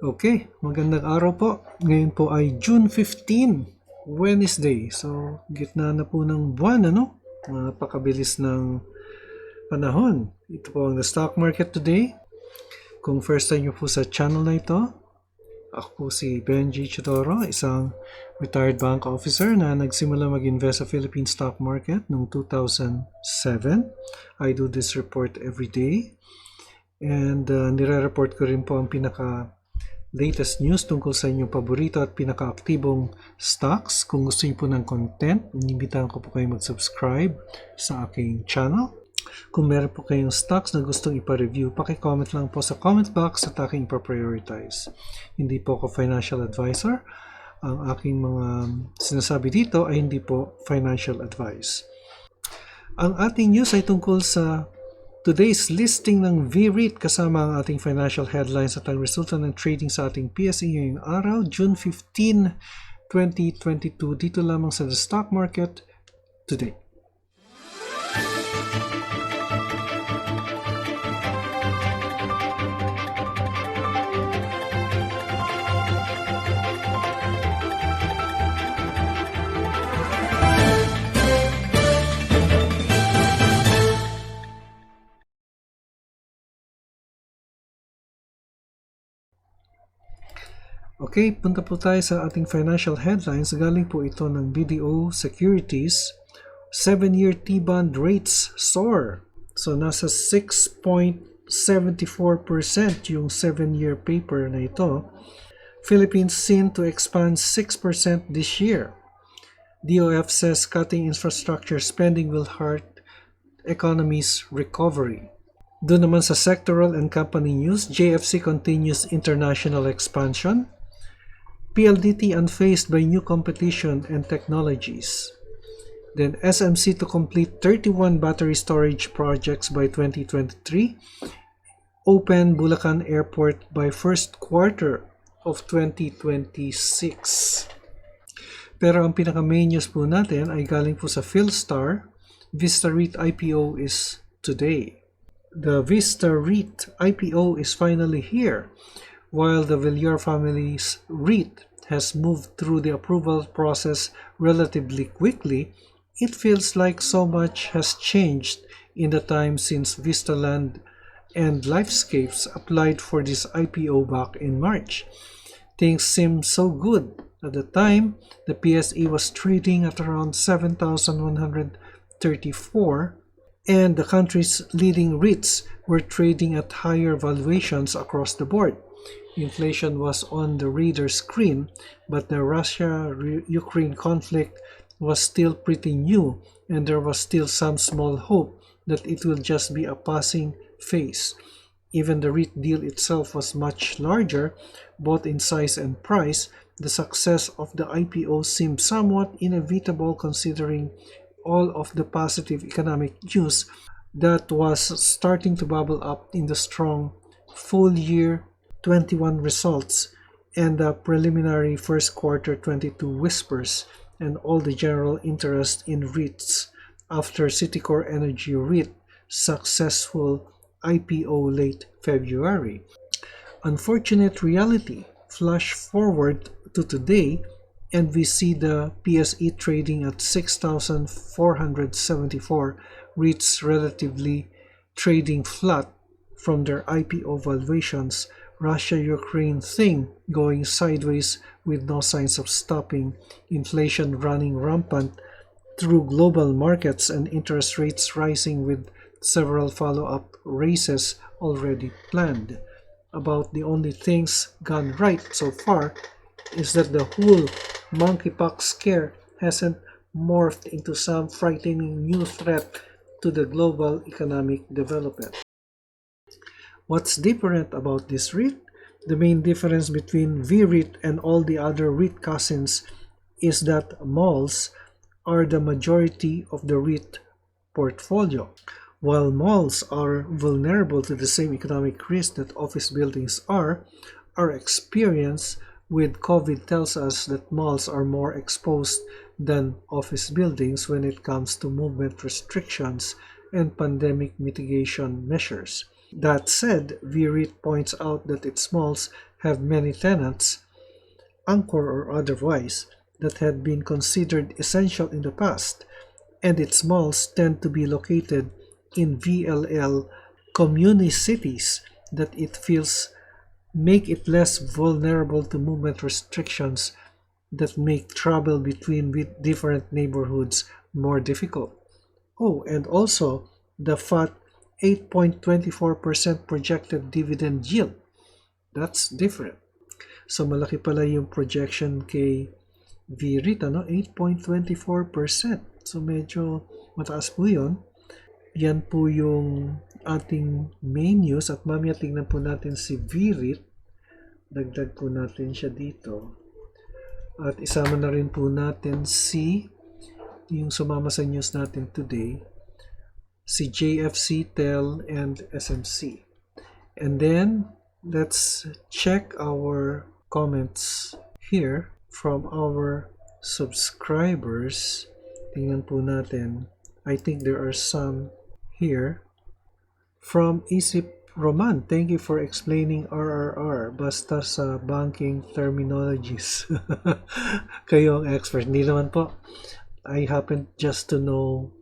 Okay, magandang araw po. Ngayon po ay June 15, Wednesday. So, gitna na po ng buwan, ano? Napakabilis ng panahon. Ito po ang the stock market today. Kung first time nyo po sa channel na ito, ako po si Benji Chidoro, isang retired bank officer na nagsimula mag-invest sa Philippine stock market noong 2007. I do this report every day. And nire-report ko rin po ang latest news tungkol sa inyong paborito at pinaka-aktibong stocks. Kung gusto niyo po ng content, inimbitahan ko po kayo mag-subscribe sa aking channel. Kung meron po kayong stocks na gustong ipa-review, paki-comment lang po sa comment box at aking ipa-prioritize. Hindi po ako financial advisor. Ang aking mga sinasabi dito ay hindi po financial advice. Ang ating news ay tungkol sa today's listing ng VREIT kasama ang ating financial headlines at ang resulta ng trading sa ating PSE ngayong araw, June 15, 2022. Dito lamang sa The Stock Market Today. Okay, punta po tayo sa ating financial headlines. Galing po ito ng BDO Securities. 7-year T-bond rates soar. So, nasa 6.74% yung 7-year paper na ito. Philippines seen to expand 6% this year. DOF says cutting infrastructure spending will hurt economy's recovery. Doon naman sa sectoral and company news, JFC continues international expansion. PLDT unfazed by new competition and technologies. Then SMC to complete 31 battery storage projects by 2023. Open Bulacan Airport by first quarter of 2026. Pero ang pinaka-main news po natin ay galing po sa PhilStar. Vista REIT IPO is today. The Vista REIT IPO is finally here. While the Villar family's REIT has moved through the approval process relatively quickly, it feels like so much has changed in the time since Vistaland and Lifescapes applied for this IPO back in March. Things seemed so good. At the time, the PSE was trading at around 7,134, and the country's leading REITs were trading at higher valuations across the board. Inflation was on the radar screen, but the Russia-Ukraine conflict was still pretty new, and there was still some small hope that it will just be a passing phase. Even the REIT deal itself was much larger, both in size and price. The success of the IPO seemed somewhat inevitable considering all of the positive economic news that was starting to bubble up in the strong full year 21 results and the preliminary first quarter 22 whispers and all the general interest in REITs after Citicorp Energy REIT successful IPO late February. Unfortunate reality, flash forward to today and we see the PSE trading at 6,474, REITs relatively trading flat from their IPO valuations, Russia-Ukraine thing going sideways with no signs of stopping, inflation running rampant through global markets and interest rates rising with several follow-up raises already planned. About the only things gone right so far is that the whole monkeypox scare hasn't morphed into some frightening new threat to the global economic development. What's different about this REIT? The main difference between VREIT and all the other REIT cousins is that malls are the majority of the REIT portfolio. While malls are vulnerable to the same economic risk that office buildings are, our experience with COVID tells us that malls are more exposed than office buildings when it comes to movement restrictions and pandemic mitigation measures. That said, VREIT points out that its malls have many tenants, anchor or otherwise, that had been considered essential in the past, and its malls tend to be located in VLL community cities that it feels make it less vulnerable to movement restrictions that make travel between different neighborhoods more difficult. Oh, and also the fat 8.24% projected dividend yield. That's different. So malaki pala yung projection kay VREIT, 8.24%. So medyo mataas po yun. Yan po yung ating main news at mamaya tingnan po natin si VREIT. Dagdag po natin siya dito. At isama na rin po natin yung sumama sa news natin today, si JFC, TEL, and SMC. And then, let's check our comments here from our subscribers. Tingnan po natin. I think there are some here. From Isip Roman, thank you for explaining RRR basta sa banking terminologies. Kayo ang expert. Hindi naman po. I happen just to know,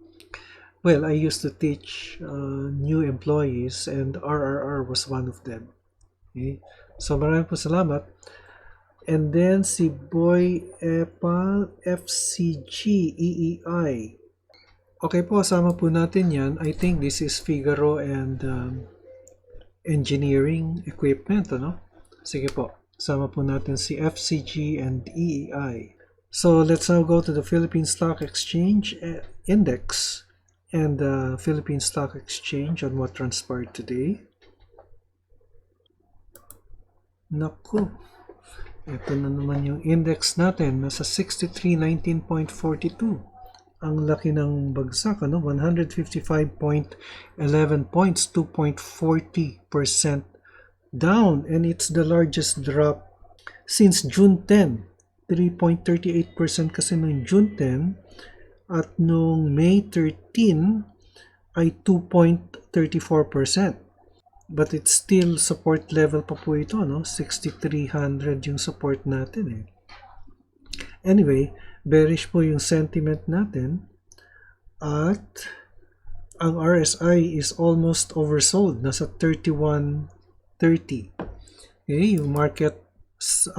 well, I used to teach new employees and RRR was one of them. Okay? So maraming po salamat. And then si Boy Epal FCG EEI. Okay po, sama po natin yan. I think this is Figaro and engineering equipment, Sige po, sama po natin si FCG and EEI. So let's now go to the Philippine Stock Exchange Index and the Philippine Stock Exchange on what transpired today. Naku, ito na naman yung index natin, nasa 6319.42. Ang laki ng bagsak, 155.11 points, 2.40% down, and it's the largest drop since June 10. 3.38% kasi noong June 10 at noong May 13 ay 2.34%. But it's still support level pa po ito, 6,300 yung support natin. Anyway, bearish po yung sentiment natin at ang RSI is almost oversold, nasa 3130. Okay, yung market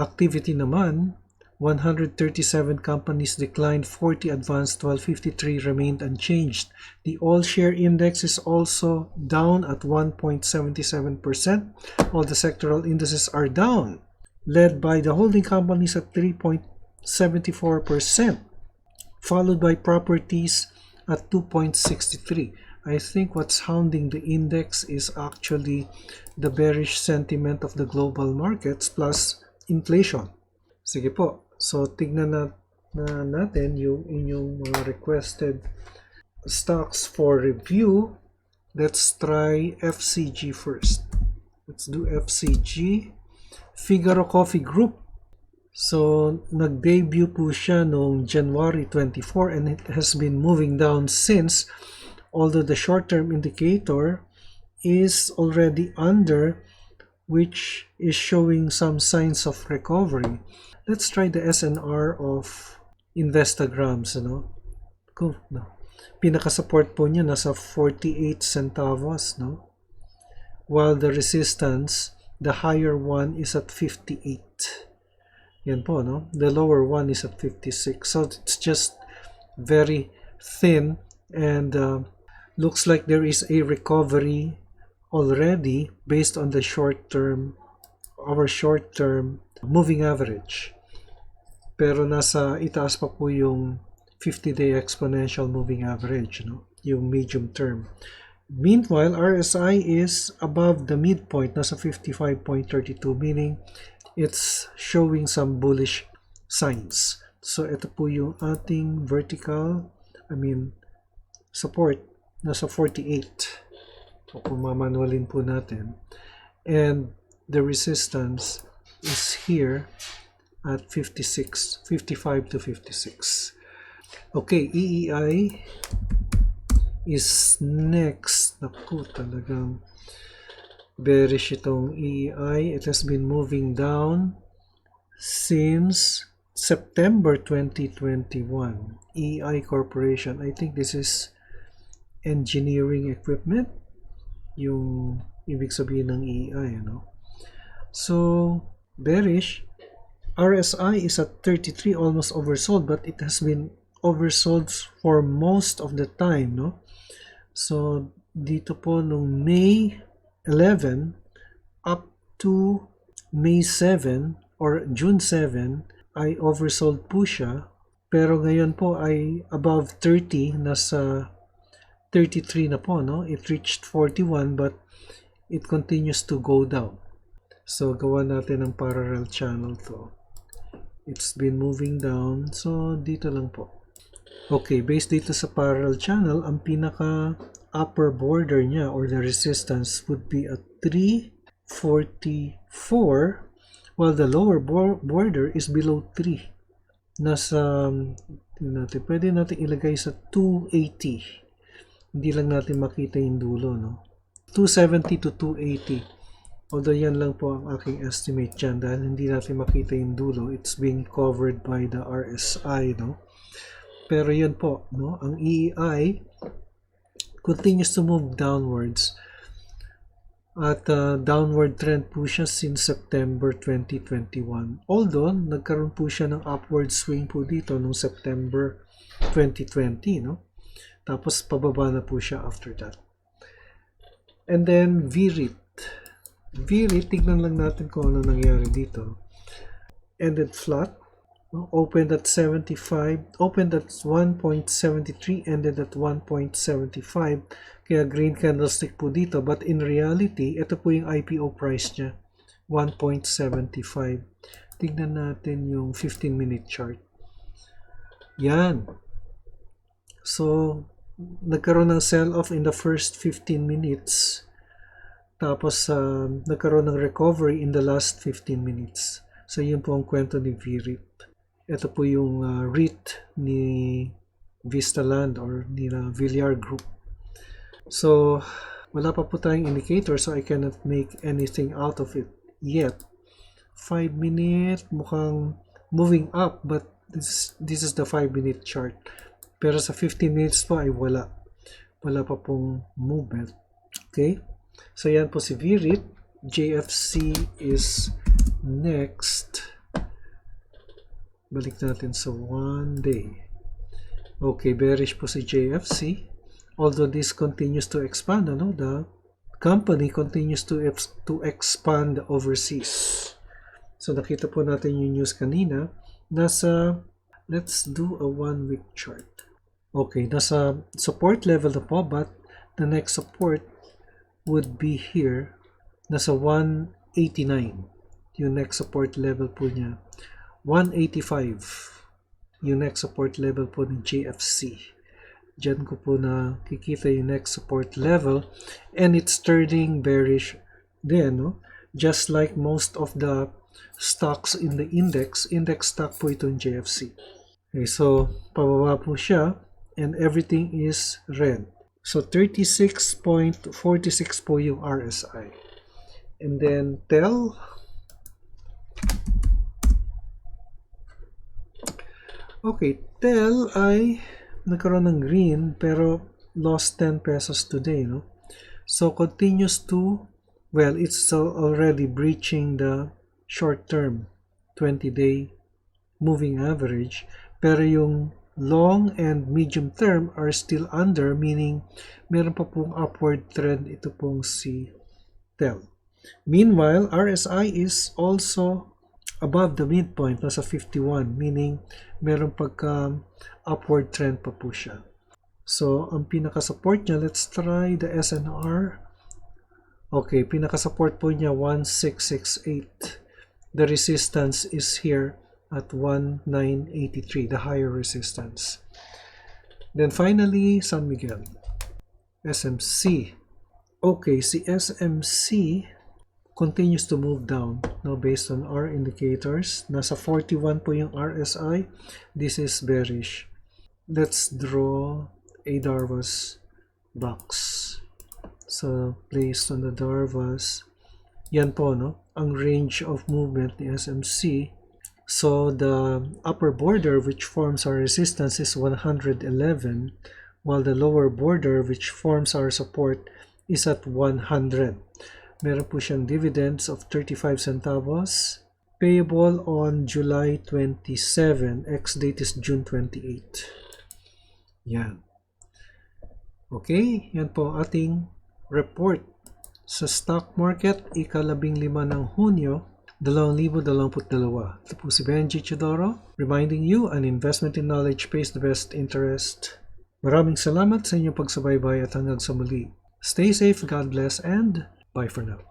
activity naman, 137 companies declined, 40 advanced, while 53 remained unchanged. The all-share index is also down at 1.77%. All the sectoral indices are down, led by the holding companies at 3.74%, followed by properties at 2.63%. I think what's hounding the index is actually the bearish sentiment of the global markets plus inflation. Sige po. So, tignan natin yung inyong mga requested stocks for review. Let's try FCG first. Let's do FCG. Figaro Coffee Group. So, nag-debut po siya noong January 24 and it has been moving down since, although the short-term indicator is already under, which is showing some signs of recovery. Let's try the SNR of Investagrams, Cool, Pinaka-support po niya nasa 48 centavos, While the resistance, the higher one is at 58. Yan po, The lower one is at 56. So it's just very thin and looks like there is a recovery already based on the our short-term moving average. Pero nasa itaas pa po yung 50-day exponential moving average, yung medium term. Meanwhile, RSI is above the midpoint, nasa 55.32, meaning it's showing some bullish signs. So ito po yung ating support, nasa 48. So kung mamanualin po natin. And the resistance is here at 55 to 56. Okay, EEI is next. Naku, talagang bearish itong EI. It has been moving down since September 2021. EI Corporation. I think this is engineering equipment. Yung ibig sabihin ng EI, ano? So, bearish. RSI is at 33, almost oversold, but it has been oversold for most of the time, no? So, dito po nung May 11 up to May 7 or June 7 ay oversold po siya, pero ngayon po ay above 30, nasa 33 na po, no? It reached 41 but it continues to go down. So, gawa natin ng parallel channel to. It's been moving down. So, dito lang po. Okay, based dito sa parallel channel, ang pinaka upper border niya or the resistance would be at 344 while the lower border is below 3. Nasa, pwede natin ilagay sa 280. Hindi lang natin makita yung dulo, no? 270 to 280. Although yan lang po ang aking estimate dyan dahil hindi natin makita yung dulo. It's being covered by the RSI, no? Pero yan po, no? Ang EEI continues to move downwards. At downward trend po siya since September 2021. Although, nagkaroon po siya ng upward swing po dito noong September 2020, no? Tapos, pababa na po siya after that. And then, VREIT. VREIT, tignan lang natin kung ano nangyari dito. Ended flat. Opened at 75. Opened at 1.73. Ended at 1.75. Kaya green candlestick po dito. But in reality, ito po yung IPO price niya. 1.75. Tignan natin yung 15-minute chart. Yan. So, nagkaroon ng sell-off in the first 15 minutes. Tapos, nagkaroon ng recovery in the last 15 minutes. So, yun po ang kwento ni VREIT. Ito po yung REIT ni Vistaland or ni Villar Group. So, wala pa po tayong indicator so I cannot make anything out of it yet. 5 minute, mukhang moving up but this is the 5-minute chart. Pero sa 15 minutes po ay wala. Wala pa pong movement. Okay? So, yan po si VREIT. JFC is next. Balik natin sa 1 day. Okay, bearish po si JFC. Although this continues to expand, ano? The company continues to expand overseas. So, nakita po natin yung news kanina. Let's do a 1-week chart. Okay, nasa support level na po, but the next support would be here, nasa 189. Yung next support level po niya. 185. Yung next support level po ni JFC. Diyan ko po na kikita yung next support level. And it's turning bearish din, no? Just like most of the stocks in the index stock po itong JFC. Okay, so pababa po siya and everything is red. So, 36.46 po yung RSI. And then, TEL. Okay, TEL ay nagkaroon ng green pero lost 10 pesos today, no? So, continues to, well, it's already breaching the short-term 20-day moving average. Pero yung long and medium term are still under, meaning meron pa pong upward trend ito pong si TEL. Meanwhile, RSI is also above the midpoint, nasa 51, meaning meron pagka upward trend pa po siya. So, ang pinaka-support niya, let's try the SNR. Okay, pinaka-support po niya 1668. The resistance is here at 1983, the higher resistance. Then finally, San Miguel. SMC. Okay, si SMC continues to move down, no, based on our indicators. Nasa 41 po yung RSI. This is bearish. Let's draw a Darvas box. So, placed on the Darvas, Yan po, no? Ang range of movement ni SMC. So the upper border which forms our resistance is 111, while the lower border which forms our support is at 100. Meron po siyang dividends of 35 centavos, payable on July 27. Ex-date is June 28. Yan. Okay, yan po ating report sa stock market, ika-15 ng Hunyo, 2022. Ito po si Benji Chidoro, reminding you an investment in knowledge pays the best interest. Maraming salamat sa inyong pagsubaybay at hanggang sa muli. Stay safe, God bless, and bye for now.